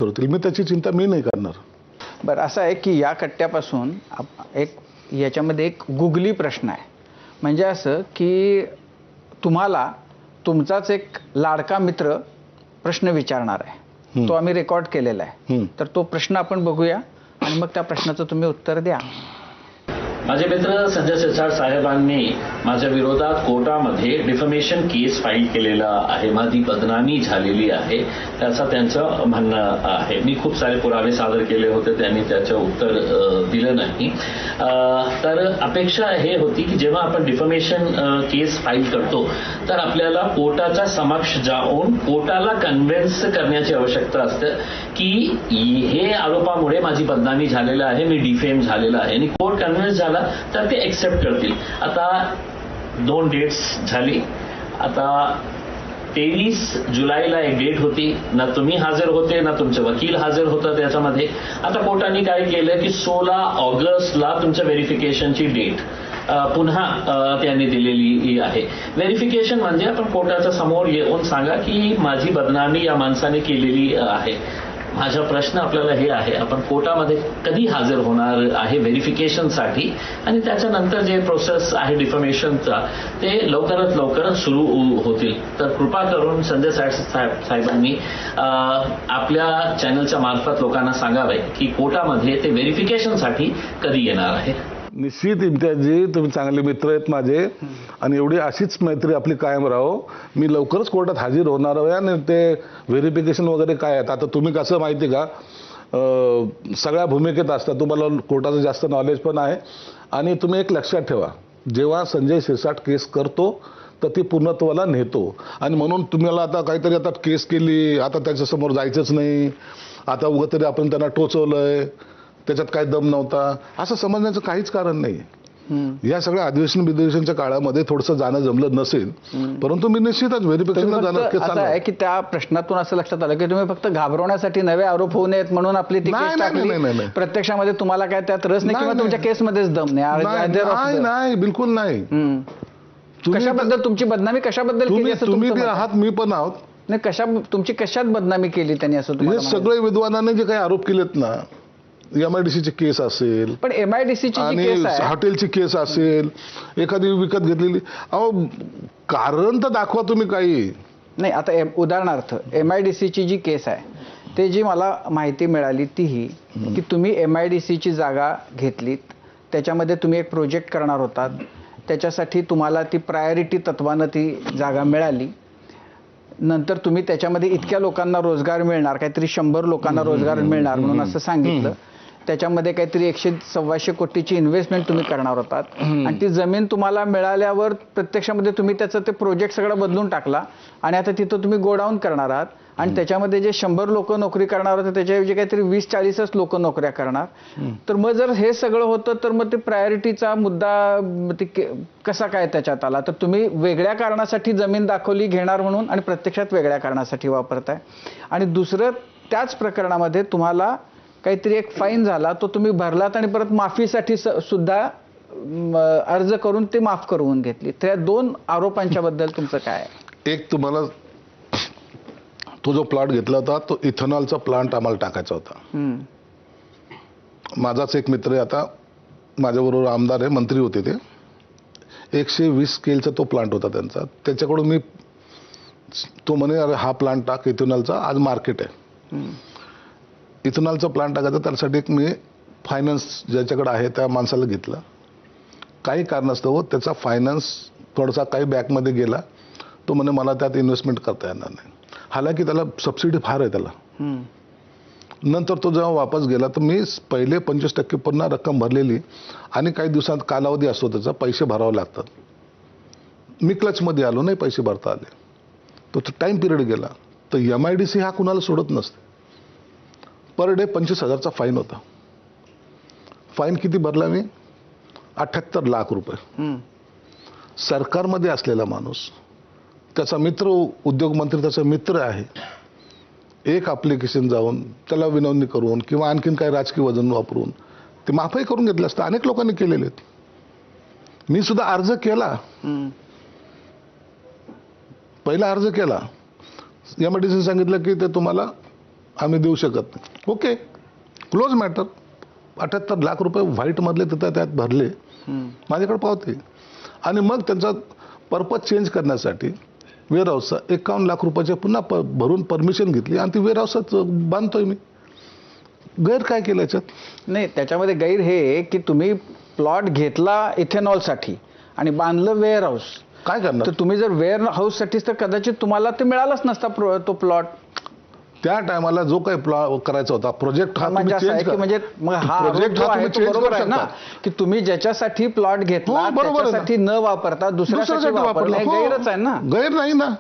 होतील. मी त्याची चिंता मी नाही करणार. बरं, असं आहे की या कट्ट्यापासून एक याच्यामध्ये एक गुगली प्रश्न आहे. म्हणजे असं की तुम्हाला तुमचाच एक लाडका मित्र प्रश्न विचारणार आहे. तो आम्ही रेकॉर्ड केलेला आहे. तर तो प्रश्न आपण बघूया आणि मग त्या प्रश्नाचं तुम्ही उत्तर द्या. माझे मित्र संजय शिरसाट साहेबांनी माझ्या विरोधात कोर्टामध्ये डिफमेशन केस फाईल केलेला आहे. माझी बदनामी झालेली आहे त्याचं त्यांचं म्हणणं आहे. मी खूप सारे पुरावे सादर केले होते, त्यांनी त्याचं उत्तर दिलं नाही. तर अपेक्षा हे होती की जेव्हा आपण डिफमेशन केस फाईल करतो तर आपल्याला कोर्टाच्या समक्ष जाऊन कोर्टाला कन्व्हिन्स करण्याची आवश्यकता असते की हे आरोपामुळे माझी बदनामी झालेलं आहे, मी डिफेम झालेला आहे, आणि कोर्ट कन्व्हिन्स झाला तर ते एक्सेप्ट करतील. आता 2 डेट्स झाली. आता 23 जुलैला एक डेट होती, ना तुम्ही हजर होते ना तुमचे वकील हजर होता त्याच्यामध्ये. आता कोर्टाने काय केलं की 16 ऑगस्टला तुमच्या व्हेरिफिकेशनची डेट पुन्हा त्यांनी दिलेली आहे. व्हेरिफिकेशन म्हणजे आपण कोर्टाच्या समोर येऊन सांगा की माझी बदनामी या माणसाने केलेली आहे. माझा प्रश्न आपल्याला हे आहे, आपण कोर्टामध्ये कधी हजर होणार आहे व्हेरिफिकेशनसाठी, आणि त्याच्यानंतर जे प्रोसेस आहे डिफमेशनचा ते लवकरात लवकर सुरू होतील. तर कृपा करून संजय साहेबांनी आपल्या चॅनलच्या मार्फत लोकांना सांगावे की कोर्टामध्ये ते व्हेरिफिकेशनसाठी कधी येणार आहे. निश्चित इम्तियाजजी, तुम्ही चांगले मित्र आहेत माझे आणि एवढी अशीच मैत्री आपली कायम राहो. मी लवकरच कोर्टात हजर होणार आहे. आणि ते व्हेरिफिकेशन वगैरे काय आहेत, आता तुम्ही कसं माहिती का, सगळ्या भूमिकेत असतात, तुम्हाला कोर्टाचं जास्त नॉलेज पण आहे. आणि तुम्ही एक लक्षात ठेवा, जेव्हा संजय शिरसाट केस करतो तर ती पूर्णत्वाला नेतो. आणि म्हणून तुम्हाला आता काहीतरी आता केस केली, आता त्याच्यासमोर जायचंच नाही, आता उगाच तरी आपण त्यांना टोचवलंय, त्याच्यात काय दम नव्हता, असं समजण्याचं काहीच कारण नाही. या सगळ्या अधिवेशनच्या काळामध्ये थोडंसं जाणं जमलं नसेल, परंतु मी निश्चितच व्हेरिफिकेशनला जाणार. असं आहे की त्या प्रश्नातून असं लक्षात आलं की तुम्ही फक्त घाबरवण्यासाठी नवे आरोप होऊ नयेत म्हणून आपली ती केस टाकली. प्रत्यक्षामध्ये तुम्हाला काय त्यात रस नाही किंवा तुमच्या केसमध्येच दम नाही. नाही, बिलकुल नाही. कशाबद्दल तुमची बदनामी कशाबद्दल केली असं तुम्ही बी आहात, मी पण आहोत. नाही, तुमची कशात बदनामी केली त्यांनी असं हे सगळे विद्वानाने जे काही आरोप केलेत ना, MIDCची केस असेल, पण MIDCची आणि हॉटेलची केस असेल, एखादी विकत घेतलेली, अहो कारण तर दाखवा तुम्ही काही. नाही, आता उदाहरणार्थ MIDCची जी केस आहे ते जी मला माहिती मिळाली ती ही की तुम्ही MIDCची जागा घेतलीत, त्याच्यामध्ये तुम्ही एक प्रोजेक्ट करणार होतात, त्याच्यासाठी तुम्हाला ती प्रायोरिटी तत्वानं ती जागा मिळाली. नंतर तुम्ही त्याच्यामध्ये इतक्या लोकांना रोजगार मिळणार, काहीतरी 100 लोकांना रोजगार मिळणार म्हणून असं सांगितलं. त्याच्यामध्ये काहीतरी 100-125 कोटीची इन्व्हेस्टमेंट तुम्ही करणार होतात. आणि ती जमीन तुम्हाला मिळाल्यावर प्रत्यक्षामध्ये तुम्ही त्याचं ते प्रोजेक्ट सगळं बदलून टाकला आणि आता तिथं तुम्ही गोडाऊन करणार आहात. आणि त्याच्यामध्ये जे 100 लोक नोकरी करणार होते त्याच्याऐवजी काहीतरी 20-40च लोक नोकऱ्या करणार. तर मग जर हे सगळं होतं तर मग ते प्रायोरिटीचा मुद्दा कसा काय त्याच्यात आला? तर तुम्ही वेगळ्या कारणासाठी जमीन दाखवली घेणार म्हणून आणि प्रत्यक्षात वेगळ्या कारणासाठी वापरताय. आणि दुसरं, त्याच प्रकरणामध्ये तुम्हाला काहीतरी एक फाईन झाला, तो तुम्ही भरलात आणि परत माफीसाठी सुद्धा अर्ज करून ते माफ करून घेतली. त्या 2 आरोपांच्या बद्दल तुमचं काय आहे? एक, तुम्हाला तो जो प्लॉट घेतला होता तो इथेनॉलचा प्लांट आम्हाला टाकायचा होता. माझाच एक मित्र आहे, आता माझ्याबरोबर आमदार आहे, मंत्री होते ते, 120 स्केलचा तो प्लांट होता त्यांचा. त्याच्याकडून मी, तो म्हणे अरे हा प्लांट टाक इथेनॉलचा, आज मार्केट आहे. इथेनॉलचा प्लांट टाकायचा, त्यासाठी एक मी फायनान्स ज्याच्याकडे आहे त्या माणसाला घेतला. काही कारणास्तव त्याचा फायनान्स थोडासा काही बॅकमध्ये गेला. तो म्हणे मला त्यात इन्व्हेस्टमेंट करता येणार नाही. हालाकी त्याला सबसिडी फार आहे त्याला. नंतर तो जेव्हा वापस गेला तर मी पहिले 25% पुन्हा रक्कम भरलेली आणि काही दिवसात कालावधी असतो त्याचा, पैसे भरावे लागतात. मी क्लचमध्ये आलो, नाही पैसे भरता आले. तो टाइम पिरियड गेला. तर MIDC हा कुणाला सोडत नसते. पर डे 25,000चा फाईन होता. फाईन किती भरला मी? 78 लाख रुपये. सरकारमध्ये असलेला माणूस, त्याचा मित्र, उद्योग मंत्री त्याचा मित्र आहे, एक ॲप्लिकेशन जाऊन त्याला विनवणी करून किंवा आणखीन काही राजकीय वजन वापरून ते माफही करून घेतलं असतं. अनेक लोकांनी केलेले आहेत. मी सुद्धा अर्ज केला, पहिला अर्ज केला. MIDCने सांगितलं की ते तुम्हाला आम्ही देऊ शकत नाही. Okay, close matter. 78 लाख रुपये व्हाईटमधले तिथं त्यात भरले, माझ्याकडे पावते. आणि मग त्यांचा पर्पज चेंज करण्यासाठी वेअरहाऊसचा 51 लाख रुपयाचे पुन्हा भरून परमिशन घेतली आणि ती वेअरहाऊसच बांधतोय मी. गैर काय केलं याच्यात? नाही, त्याच्यामध्ये गैर हे की तुम्ही प्लॉट घेतला इथेनॉलसाठी आणि बांधलं वेअर हाऊस. काय करणार? तर तुम्ही जर वेअर हाऊससाठीच तर कदाचित तुम्हाला ते मिळालाच नसता तो प्लॉट. त्या टायमाला जो काही करायचा होता प्रोजेक्ट हा म्हणजे असं आहे की म्हणजे मग हा आरोप प्रोजेक्ट जो हा आहे तुम्ही तो चेंज बरोबर करू आहे ना, शकता. की तुम्ही ज्याच्यासाठी प्लॉट घेतला हो, बरोबर आहे ना. त्याच्यासाठी न वापरता दुसऱ्यासाठी वापरणे हे गैरच आहे ना. गैर नाही ना.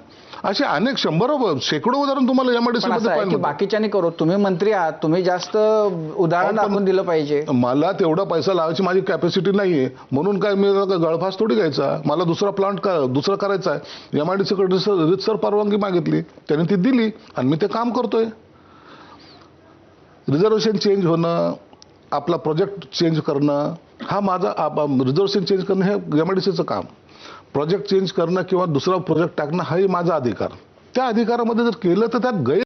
असे अनेक शेकडो उदाहरण तुम्हाला एमआयडीसी पण असं मध्ये आहे की पाहिजे. बाकीच्यानी करू, तुम्ही मंत्री आहात, तुम्ही जास्त उदाहरण अहो, पण दाखवून दिलं पाहिजे. मला तेवढा पैसा लावायची माझी कॅपॅसिटी नाहीये, म्हणून काय मी गळफास थोडी घ्यायचा. मला दुसरा प्लांट दुसरा करायचा आहे. एमआयडीसी कडे रितसर परवानगी मागितली, त्यांनी ती दिली आणि मी ते काम करतोय. रिझर्वेशन चेंज होणं, आपला प्रोजेक्ट चेंज करणं, हा माझा रिझर्वेशन चेंज करणं हे एमआयडीसीचं काम. प्रोजेक्ट चेंज करणं किंवा दुसरा प्रोजेक्ट टाकणं हाही माझा अधिकार. त्या अधिकारामध्ये जर केलं तर त्यात गैर